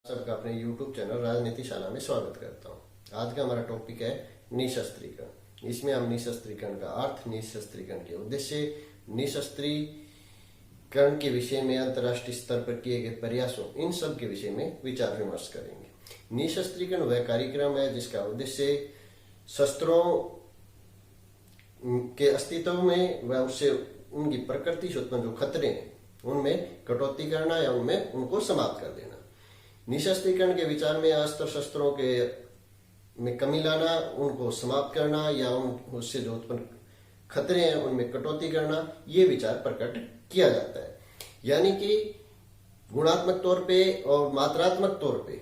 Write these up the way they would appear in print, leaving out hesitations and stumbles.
सबका अपने YouTube channel राजनीति शाला में स्वागत करता हूँ। आज का हमारा टॉपिक है निशस्त्रीकरण। इसमें हम निशस्त्रीकरण का अर्थ, निशस्त्रीकरण के उद्देश्य, निशस्त्रीकरण के विषय में अंतर्राष्ट्रीय स्तर पर किए गए प्रयासों, इन सब के विषय में विचार विमर्श करेंगे। निशस्त्रीकरण वह कार्यक्रम है जिसका उद्देश्य शस्त्रों के अस्तित्व में व उससे उनकी प्रकृति से उत्पन्न जो खतरे हैं उनमें कटौती करना या उनमें उनको समाप्त कर देना। निशस्त्रीकरण के विचार में अस्त्र शस्त्रों के में कमी लाना, उनको समाप्त करना या उससे जो उत्पन्न खतरे हैं उनमें कटौती करना, ये विचार प्रकट किया जाता है। यानी कि गुणात्मक तौर पे और मात्रात्मक तौर पे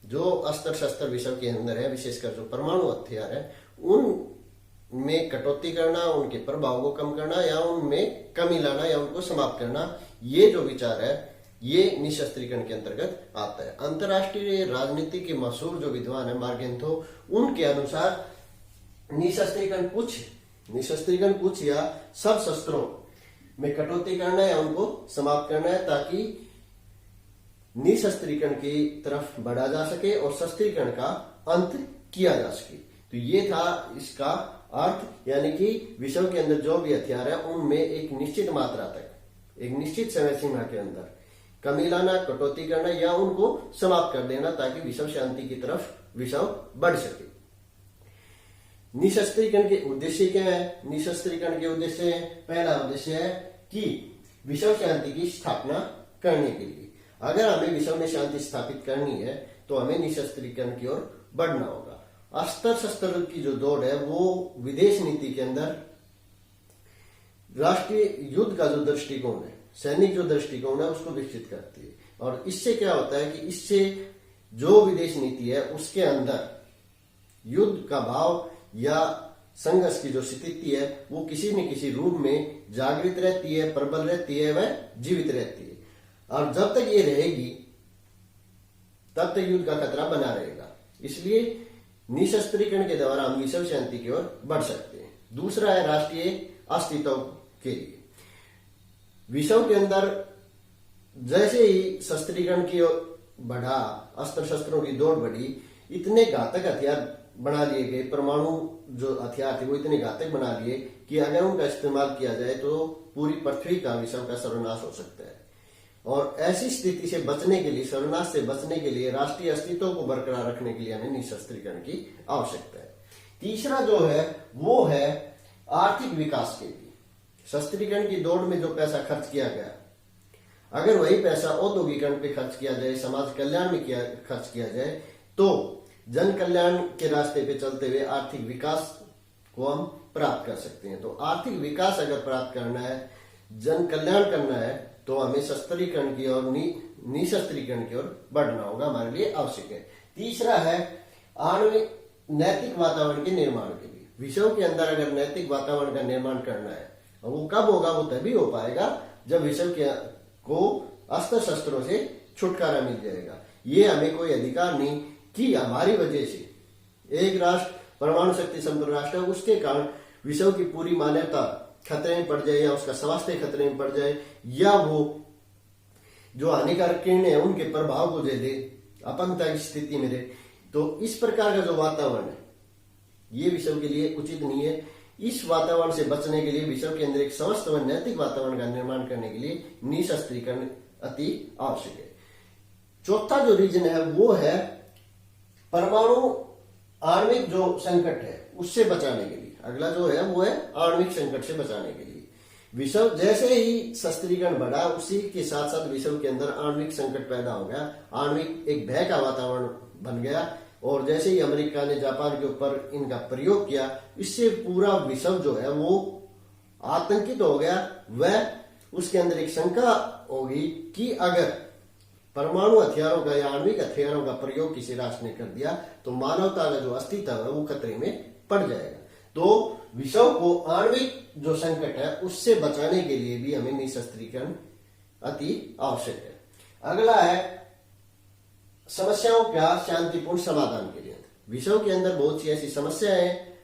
जो अस्त्र शस्त्र विश्व के अंदर है, विशेषकर जो परमाणु हथियार है, उनमें कटौती करना, उनके प्रभाव को कम करना या उनमें कमी लाना या उनको समाप्त करना, ये जो विचार है ये निशस्त्रीकरण के अंतर्गत आता है। अंतर्राष्ट्रीय राजनीति के मशहूर जो विद्वान है मार्गेंथो, उनके अनुसार निशस्त्रीकरण कुछ या सब शस्त्रों में कटौती करना है या उनको समाप्त करना है ताकि निशस्त्रीकरण की तरफ बढ़ा जा सके और शस्त्रीकरण का अंत किया जा सके। तो ये था इसका अर्थ, यानी कि विश्व के अंदर जो भी हथियार है उनमें एक निश्चित मात्रा तक, एक निश्चित समय सीमा के अंदर कमी लाना, कटौती करना या उनको समाप्त कर देना ताकि विश्व शांति की तरफ विश्व बढ़ सके। निशस्त्रीकरण के उद्देश्य क्या है? निशस्त्रीकरण के उद्देश्य है, पहला उद्देश्य है कि विश्व शांति की स्थापना करने के लिए। अगर हमें विश्व में शांति स्थापित करनी है तो हमें निशस्त्रीकरण की ओर बढ़ना होगा। अस्त्र शस्त्र की जो दौड़ है वो विदेश नीति के अंदर राष्ट्रीय युद्ध का जो दृष्टिकोण है, सैनिक जो दृष्टिकोण है, उसको विकसित करती है। और इससे क्या होता है कि इससे जो विदेश नीति है उसके अंदर युद्ध का भाव या संघर्ष की जो स्थिति है वो किसी न किसी रूप में जागृत रहती है, प्रबल रहती है, वह जीवित रहती है। और जब तक ये रहेगी तब तक युद्ध का खतरा बना रहेगा। इसलिए निशस्त्रीकरण के द्वारा हम विश्व शांति की ओर बढ़ सकते हैं। दूसरा है राष्ट्रीय अस्तित्व के लिए। विश्व के अंदर जैसे ही शस्त्रीकरण की ओर बढ़ा, अस्त्र शस्त्रों की दौड़ बढ़ी, इतने घातक हथियार बना लिए गए, परमाणु जो हथियार थे वो इतने घातक बना लिए कि अगर उनका इस्तेमाल किया जाए तो पूरी पृथ्वी का, विश्व का सर्वनाश हो सकता है। और ऐसी स्थिति से बचने के लिए, सर्वनाश से बचने के लिए, राष्ट्रीय अस्तित्व को बरकरार रखने के लिए हमें निशस्त्रीकरण की आवश्यकता है। तीसरा जो है वो है आर्थिक विकास के लिए। शस्त्रीकरण की दौड़ में जो पैसा खर्च किया गया, अगर वही पैसा औद्योगिकरण पे खर्च किया जाए, समाज कल्याण में खर्च किया जाए, तो जन कल्याण के रास्ते पे चलते हुए आर्थिक विकास को हम प्राप्त कर सकते हैं। तो आर्थिक विकास अगर प्राप्त करना है, जन कल्याण करना है, तो हमें शस्त्रीकरण की और निशस्त्रीकरण की ओर बढ़ना होगा, हमारे लिए आवश्यक है। तीसरा है आणविक नैतिक वातावरण के निर्माण के लिए। विश्व के अंदर अगर नैतिक वातावरण का निर्माण करना है, और वो कब होगा? वो तभी हो पाएगा जब विश्व को अस्त्र शस्त्रों से छुटकारा मिल जाएगा। ये हमें कोई अधिकार नहीं कि हमारी वजह से एक राष्ट्र परमाणु शक्ति संपन्न राष्ट्र है, उसके कारण विश्व की पूरी मानवता खतरे में पड़ जाए या उसका स्वास्थ्य खतरे में पड़ जाए या वो जो हानिकारक किरणें हैं उनके प्रभाव को झेले, अपंगता की स्थिति में रहे। तो इस प्रकार का जो वातावरण है ये विश्व के लिए उचित नहीं है। इस वातावरण से बचने के लिए विश्व के अंदर एक स्वस्थ व नैतिक वातावरण का निर्माण करने के लिए निशस्त्रीकरण अति आवश्यक है। चौथा जो रीजन है वो है परमाणु आणविक जो संकट है उससे बचाने के लिए। अगला जो है वो है आणविक संकट से बचाने के लिए। विश्व जैसे ही शस्त्रीकरण बढ़ा, उसी के साथ साथ विश्व के अंदर आणविक संकट पैदा हो गया, आणविक एक भय का वातावरण बन गया। और जैसे ही अमेरिका ने जापान के ऊपर इनका प्रयोग किया, इससे पूरा विश्व जो है वो आतंकित हो गया। वह उसके अंदर एक शंका होगी कि अगर परमाणु हथियारों का या आणविक हथियारों का प्रयोग किसी राष्ट्र ने कर दिया तो मानवता का जो अस्तित्व है वो खतरे में पड़ जाएगा। तो विश्व को आणविक जो संकट है उससे बचाने के लिए भी हमें निशस्त्रीकरण अति आवश्यक है। अगला है समस्याओं का शांतिपूर्ण समाधान के लिए। विश्व के अंदर बहुत सी ऐसी समस्याएं हैं,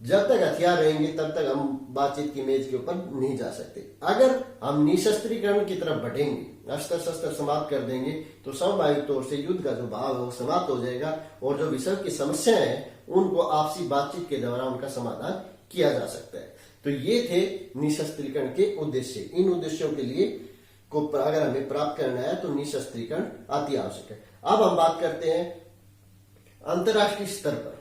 जब तक हथियार रहेंगे तब तक हम बातचीत की मेज के ऊपर नहीं जा सकते। अगर हम निशस्त्रीकरण की तरफ बढ़ेंगे अस्त्र शस्त्र समाप्त कर देंगे तो स्वाभाविक तौर से युद्ध का जो भाव है वो समाप्त हो जाएगा और जो विश्व की समस्याएं हैं उनको आपसी बातचीत के द्वारा उनका समाधान किया जा सकता है। तो ये थे निशस्त्रीकरण के उद्देश्य। इन उद्देश्यों के लिए को अगर हमें प्राप्त करना है तो निशस्त्रीकरण अति आवश्यक है। अब हम बात करते हैं अंतरराष्ट्रीय स्तर पर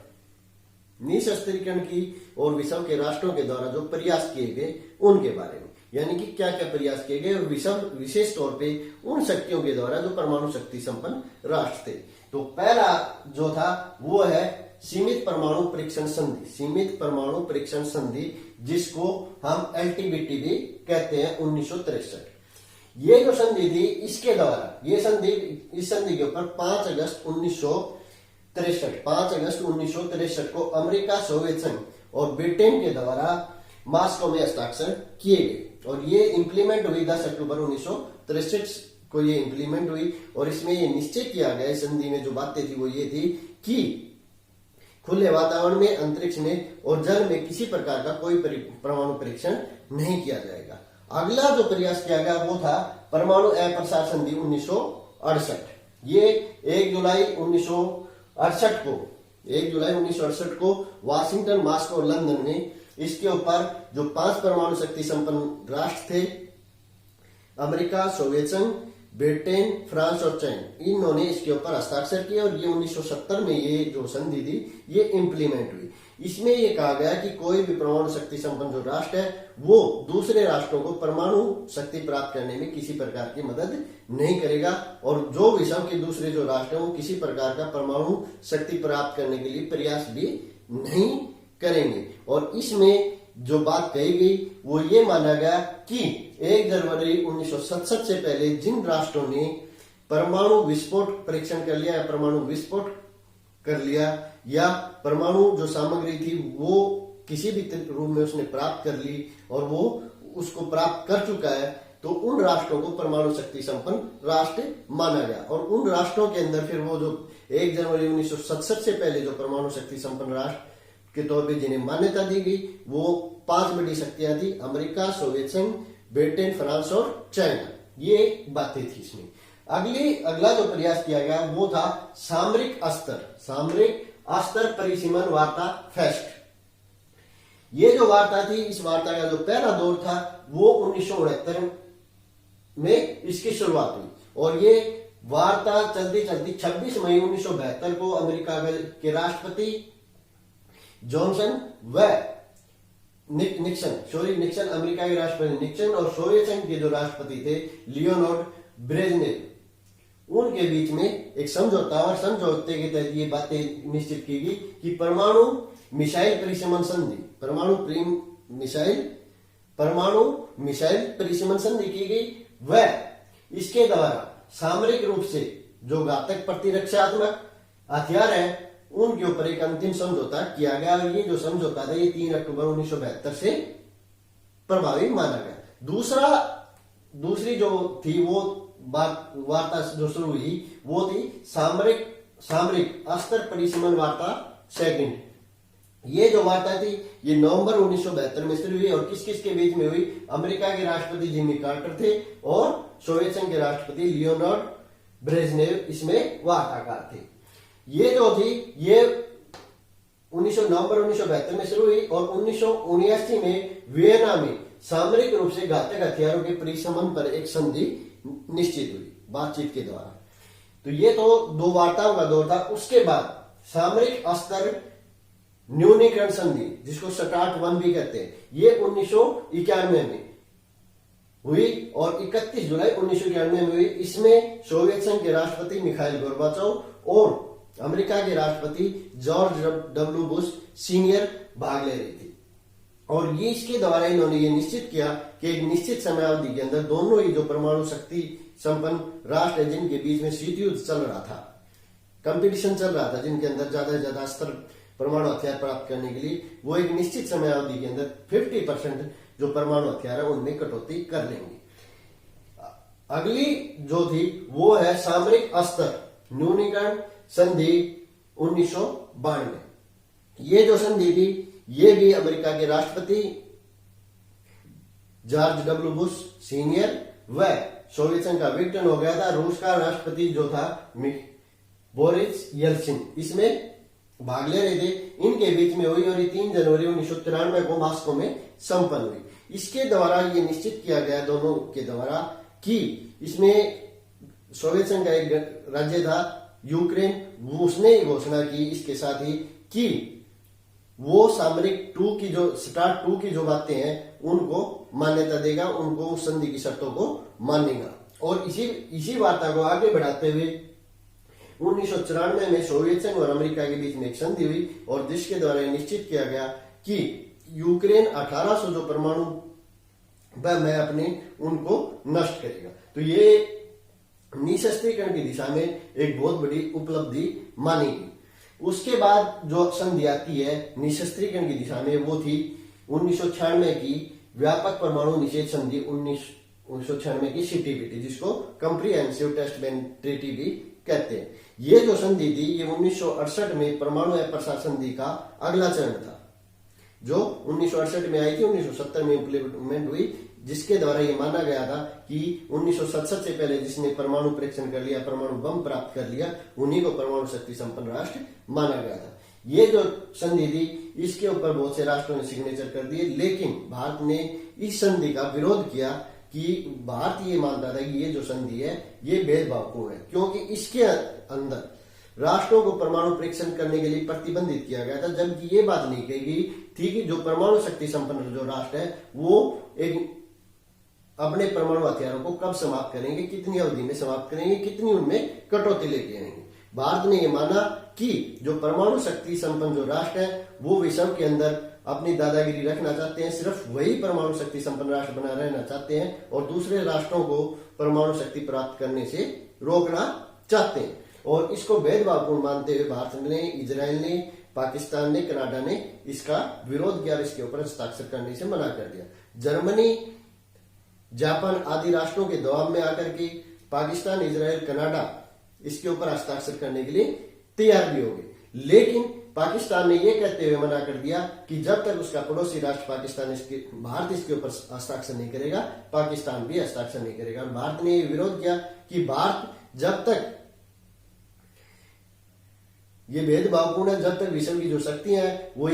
निशस्त्रीकरण की और विश्व के राष्ट्रों के द्वारा जो प्रयास किए गए उनके बारे में, यानी कि क्या क्या प्रयास किए गए और विशेष तौर पे उन शक्तियों के द्वारा जो परमाणु शक्ति संपन्न राष्ट्र थे। तो पहला जो था वो है सीमित परमाणु परीक्षण संधि। सीमित परमाणु परीक्षण संधि जिसको हम LTBT भी कहते हैं 1963। ये जो संधि थी इसके द्वारा इस संधि के ऊपर 5 अगस्त 1963 को अमेरिका, सोवियत संघ और ब्रिटेन के द्वारा मॉस्को में हस्ताक्षर किए गए और ये इंप्लीमेंट हुई 10 अक्टूबर 1963 को ये इंप्लीमेंट हुई। और इसमें ये निश्चय किया गया, संधि में जो बातें थी वो ये थी कि खुले वातावरण में, अंतरिक्ष में और जल में किसी प्रकार का कोई परमाणु परीक्षण नहीं किया जाएगा। अगला जो प्रयास किया गया वो था परमाणु अप्रसार संधि 1968। ये 1 जुलाई 1968 को वाशिंगटन, मॉस्को और लंदन में इसके ऊपर जो 5 परमाणु शक्ति संपन्न राष्ट्र थे, अमेरिका, सोवियत संघ, ब्रिटेन, फ्रांस और चीन, इन्होंने इसके ऊपर हस्ताक्षर किए और ये 1970 में ये जो संधि थी ये इंप्लीमेंट हुई। इसमें ये कहा गया कि कोई भी परमाणु शक्ति संपन्न जो राष्ट्र है वो दूसरे राष्ट्रों को परमाणु शक्ति प्राप्त करने में किसी प्रकार की मदद नहीं करेगा और जो विश्व के दूसरे जो राष्ट्र हैं वो किसी प्रकार का परमाणु शक्ति प्राप्त करने के लिए प्रयास भी नहीं करेंगे। और इसमें जो बात कही गई वो ये माना गया कि 1 जनवरी 1967 से पहले जिन राष्ट्रों ने परमाणु विस्फोट परीक्षण कर लिया या परमाणु विस्फोट कर लिया या परमाणु जो सामग्री थी वो किसी भी रूप में उसने प्राप्त कर ली और वो उसको प्राप्त कर चुका है, तो उन राष्ट्रों को परमाणु शक्ति संपन्न राष्ट्र माना गया। और उन राष्ट्रों के अंदर फिर वो जो 1 जनवरी 1967 से पहले जो परमाणु शक्ति संपन्न राष्ट्र के तौर पे जिन्हें मान्यता दी गई वो 5 बड़ी शक्तियां थी, अमेरिका, सोवियत संघ, ब्रिटेन, फ्रांस और चाइना। ये बातें थी इसमें। अगला जो प्रयास किया गया वो था सामरिक अस्तर परिसीमन वार्ता फेस्ट। ये जो वार्ता थी, इस वार्ता का जो पहला दौर था वो 1969 में इसकी शुरुआत हुई और ये वार्ता चलती 26 मई 1972 को अमेरिका के राष्ट्रपति जॉनसन व निक्सन, अमेरिका के राष्ट्रपति निक्सन और सोवियत संघ के जो राष्ट्रपति थे लियोनार्ड ब्रेजनेव, उनके बीच में एक समझौता और समझौते के तहत ये बातें निश्चित की गई कि परमाणु मिसाइल परिसीमन संधि, परमाणु मिसाइल परिसीमन संधि की गई व इसके द्वारा सामरिक रूप से जो घातक प्रतिरक्षात्मक हथियार है उनके ऊपर एक अंतिम समझौता किया गया और ये जो समझौता था ये 3 अक्टूबर 1972 से प्रभावी माना गया। दूसरी जो थी वो वार्ता जो शुरू हुई वो थी सामरिक अस्त्र परिसीमन वार्ता सेकंड। ये जो वार्ता थी ये नवंबर 1972 में शुरू हुई और किस के बीच में हुई? अमेरिका के राष्ट्रपति जिमी कार्टर थे और सोवियत संघ के राष्ट्रपति लियोनार्ड ब्रेजनेव इसमें वार्ताकार थे। ये जो थी ये नवंबर 1972 में शुरू हुई और 1979 में वियना में सामरिक रूप से घातक हथियारों के परिशमन पर एक संधि निश्चित हुई बातचीत के द्वारा। तो ये तो 2 वार्ताओं का दौर था। उसके बाद सामरिक अस्त्र न्यूनीकरण संधि जिसको स्टार्ट 1 भी कहते हैं, ये 1991 में हुई और 31 जुलाई 1991 में हुई। इसमें सोवियत संघ के राष्ट्रपति मिखाइल गोर्बाचोव और अमेरिका के राष्ट्रपति जॉर्ज डब्ल्यू बुश सीनियर भाग ले रही थी और ये इसके द्वारा इन्होंने ये निश्चित किया कि एक निश्चित समयावधि के अंदर दोनों ही जो परमाणु शक्ति संपन्न राष्ट्र है जिनके बीच में शीत युद्ध चल रहा था, कंपटीशन चल रहा था, जिनके अंदर ज्यादा से ज्यादा अस्त्र परमाणु हथियार प्राप्त करने के लिए, वो एक निश्चित समयावधि के अंदर 50% जो परमाणु हथियार है उनमें कटौती कर लेंगे। अगली जो थी वो है सामरिक अस्त्र न्यूनीकरण संधि 1992। ये जो संधि थी ये भी अमेरिका के राष्ट्रपति जॉर्ज डब्ल्यू बुश सीनियर व सोवियत संघ का विघटन हो गया था। रूस का राष्ट्रपति जो था बोरिस येल्सिन इसमें भाग ले रहे थे। इनके बीच में हुई और ये 3 जनवरी 1993 को मॉस्को में संपन्न हुई। इसके द्वारा ये निश्चित किया गया दोनों के द्वारा कि इसमें सोवियत संघ का एक राज्य था यूक्रेन, उसने घोषणा की इसके साथ ही कि वो सामरिक स्टार्ट 2 की जो बातें हैं उनको मान्यता देगा, उनको उस संधि की शर्तों को मानेगा। और इसी वार्ता को आगे बढ़ाते हुए 1994 में सोवियत संघ और अमेरिका के बीच में एक संधि हुई और जिसके द्वारा निश्चित किया गया कि यूक्रेन 1800 जो परमाणु बम है अपने उनको नष्ट करेगा। तो ये निशस्त्रीकरण की दिशा में एक बहुत बड़ी उपलब्धि मानी गई। उसके बाद जो संधि आती है निशस्त्रीकरण की दिशा में वो थी 1996 की व्यापक परमाणु निषेध संधि 1996 की CTBT, जिसको कंप्रिहेंसिव टेस्ट बैन ट्रीटी भी कहते हैं। ये जो संधि थी ये 1968 में परमाणु अप्रसार संधि का अगला चरण था, जो 1968 में आई थी, 1970 में इम्प्लीमेंट हुई, जिसके द्वारा ये माना गया था कि 1967 से पहले जिसने परमाणु परीक्षण कर लिया, परमाणु बम प्राप्त कर लिया, उन्हीं को परमाणु शक्ति संपन्न राष्ट्र माना गया था। ये जो संधि थी इसके ऊपर बहुत से राष्ट्रों ने सिग्नेचर कर दिए, लेकिन भारत ने इस संधि का विरोध किया कि भारत ये मानता था कि ये जो संधि है ये भेदभावपूर्ण है, क्योंकि इसके अंदर राष्ट्रों को परमाणु परीक्षण करने के लिए प्रतिबंधित किया गया था, जबकि ये बात नहीं कही गई थी कि जो परमाणु शक्ति संपन्न जो राष्ट्र है वो एक अपने परमाणु हथियारों को कब समाप्त करेंगे, कितनी अवधि में समाप्त करेंगे, कितनी उनमें कटौती लेके आएंगे। भारत ने यह माना कि जो परमाणु शक्ति संपन्न जो राष्ट्र है वो विश्व के अंदर अपनी दादागिरी रखना चाहते हैं, सिर्फ वही परमाणु शक्ति संपन्न राष्ट्र बना रहना चाहते हैं और दूसरे राष्ट्रों को परमाणु शक्ति प्राप्त करने से रोकना चाहते हैं। और इसको भेदभावपूर्ण मानते हुए भारत ने, इजराइल ने, पाकिस्तान ने, कनाडा ने इसका विरोध किया, इसके ऊपर हस्ताक्षर करने से मना कर दिया। जर्मनी, जापान आदि राष्ट्रों के दबाव में आकर के पाकिस्तान, इजराइल, कनाडा इसके ऊपर हस्ताक्षर करने के लिए तैयार भी हो गए, लेकिन पाकिस्तान ने यह कहते हुए मना कर दिया कि जब तक उसका पड़ोसी राष्ट्र पाकिस्तान भारत इसके ऊपर हस्ताक्षर नहीं करेगा, पाकिस्तान भी हस्ताक्षर नहीं करेगा। भारत ने यह विरोध किया कि भारत जब तक ये भेदभावपूर्ण है, जब तक विश्व की जो शक्तियां हैं वो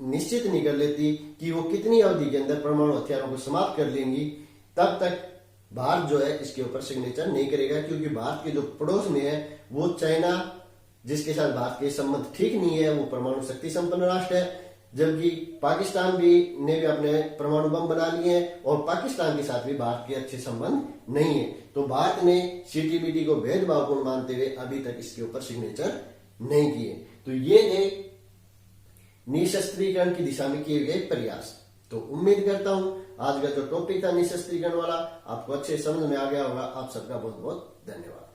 निश्चित नहीं कर लेती कि वो कितनी अवधि के अंदर परमाणु हथियारों को समाप्त कर लेंगी, तब तक भारत जो है इसके ऊपर सिग्नेचर नहीं करेगा। क्योंकि भारत के जो पड़ोस में है वो चाइना, जिसके साथ भारत के संबंध ठीक नहीं है, वो परमाणु शक्ति संपन्न राष्ट्र है, जबकि पाकिस्तान ने भी अपने परमाणु बम बना लिए हैं और पाकिस्तान के साथ भी भारत के अच्छे संबंध नहीं है। तो भारत ने CTBT को भेदभावपूर्ण मानते हुए अभी तक इसके ऊपर सिग्नेचर नहीं किए। तो ये थे निशस्त्रीकरण की दिशा में किए गए प्रयास। तो उम्मीद करता हूं आज का जो टॉपिक था निशस्त्रीकरण वाला आपको अच्छे समझ में आ गया होगा। आप सबका बहुत बहुत धन्यवाद।